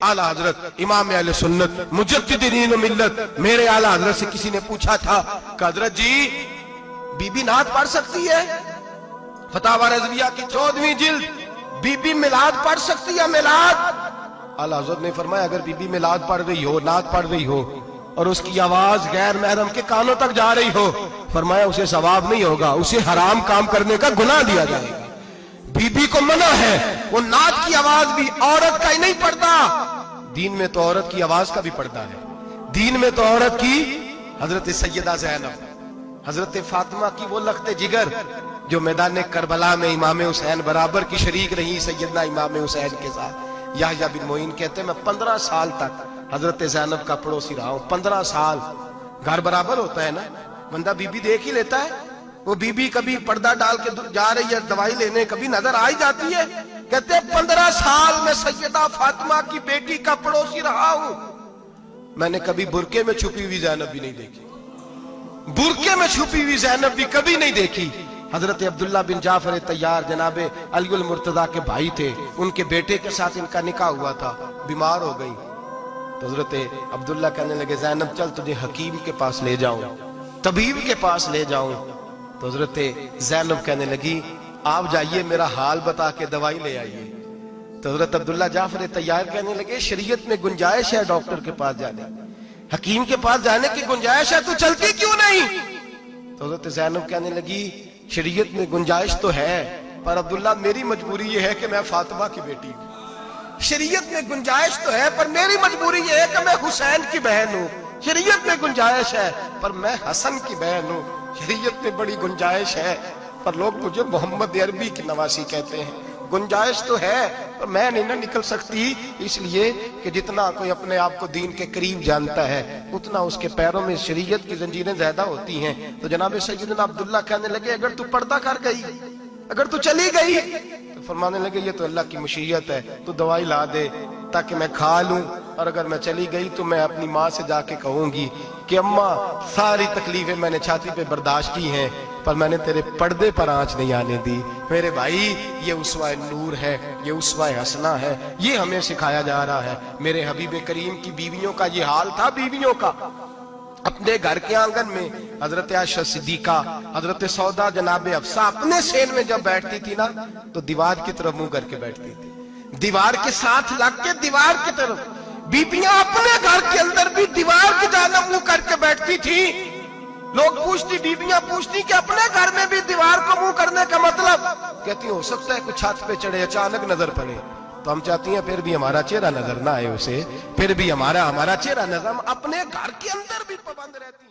आला हजरत इमाम अहले सुन्नत मुजद्दिदीन मिल्लत मेरे आला हजरत से किसी ने पूछा था कि हजरत जी बीबी नात पढ़ सकती है? फतावा रज़विया की 14वीं जिल्द, बीबी मिलाद पढ़ सकती है? मिलाद। आला हजरत ने फरमाया अगर बीबी मिलाद पढ़ रही हो, नात पढ़ रही हो और उसकी आवाज गैर महरम के कानों तक जा रही हो, फरमाया उसे सवाब नहीं होगा, उसे हराम काम करने का गुनाह दिया जाएगा। बीबी को मना है, वो नात की आवाज भी औरत का ही नहीं पढ़ता, दीन में तो औरत की आवाज का भी पढ़ता है। दीन में तो औरत की हजरत सैयदा ज़ैनब, हजरत फातिमा की वो लख्ते जिगर जो मैदान करबला में इमाम हुसैन बराबर की शरीक रही सैयदना इमाम हुसैन के साथ। याह्या बिन मोइन कहते मैं 15 साल तक हजरत ज़ैनब का पड़ोसी रहा हूं। 15 साल। घर बराबर होता है ना, बंदा बीबी देख ही लेता है। वो बीबी कभी पर्दा डाल के जा रही है दवाई लेने, कभी नजर आ ही जाती है। कहते 15 साल में सैयदा फातिमा की बेटी का पड़ोसी रहा हूं, मैंने कभी बुरके में छुपी हुई ज़ैनब भी नहीं देखी। बुरके में छुपी हुई ज़ैनब भी कभी नहीं देखी। हजरत अब्दुल्ला बिन जाफर तैयार जनाबे अली मुर्तजा के भाई थे, उनके बेटे के साथ इनका निकाह हुआ था, बीमार हो गई तो हजरत अब्दुल्ला कहने लगे ज़ैनब चल तुझे हकीम के पास ले जाऊं, तबीब के पास ले जाऊं। तो हजरत ज़ैनब कहने लगी आप जाइए मेरा हाल बता के दवाई ले आइए। तो हजरत अब्दुल्ला जाफर तैयार कहने लगे शरीयत में गुंजाइश है डॉक्टर के पास जाने, हकीम के पास जाने की गुंजाइश है, तू चलती क्यों नहीं? तो हजरत ज़ैनब कहने लगी शरीयत में गुंजाइश तो है पर अब्दुल्ला मेरी मजबूरी ये है कि मैं फातिमा की बेटी हूं। शरीयत में गुंजाइश तो है पर मेरी मजबूरी ये है कि मैं हुसैन की बहन हूं। शरीयत में गुंजाइश है पर मैं हसन की बहन हूं। शरीयत में बड़ी गुंजाइश है पर लोग मुझे मोहम्मद अरबी की नवासी कहते हैं। गुंजाइश तो है पर मैं नहीं ना निकल सकती, इसलिए कि जितना कोई अपने आप को दीन के करीब जानता है उतना उसके पैरों में शरीयत की जंजीरें ज्यादा होती हैं। तो जनाब सैयदना अब्दुल्ला कहने लगे अगर तू पर्दा कर गई, अगर तू चली गई, तो फरमाने लगे ये तो अल्लाह की मशीयत है, तू दवाई ला दे ताकि मैं खा लूं, और अगर मैं चली गई तो मैं अपनी माँ से जाके कहूंगी कि अम्मा सारी तकलीफें मैंने छाती पे बर्दाश्त की हैं पर मैंने तेरे पर्दे पर आंच नहीं आने दी। मेरे भाई ये उसवा नूर है, ये उसवा हसना है, ये हमें सिखाया जा रहा है। मेरे हबीब करीम की बीवियों का ये हाल था। बीवियों का अपने घर के आंगन में हजरत आयशा सिद्दीका, हजरत सौदा जनाब अफसा अपने सेन में जब बैठती थी ना तो दीवार की तरफ मुंह करके बैठती थी, दीवार के साथ लग के दीवार की तरफ। बीबियां अपने घर के अंदर भी दीवार की जानब मुंह करके बैठती थी। लोग पूछती, बीबियां पूछती कि अपने घर में भी दीवार को मुंह करने का मतलब? कहती हो सकता है कुछ छत पे चढ़े अचानक नजर पड़े तो हम चाहती हैं फिर भी हमारा चेहरा नजर ना आए उसे, फिर भी हमारा चेहरा नजर, हम अपने घर के अंदर भी पाबंद रहती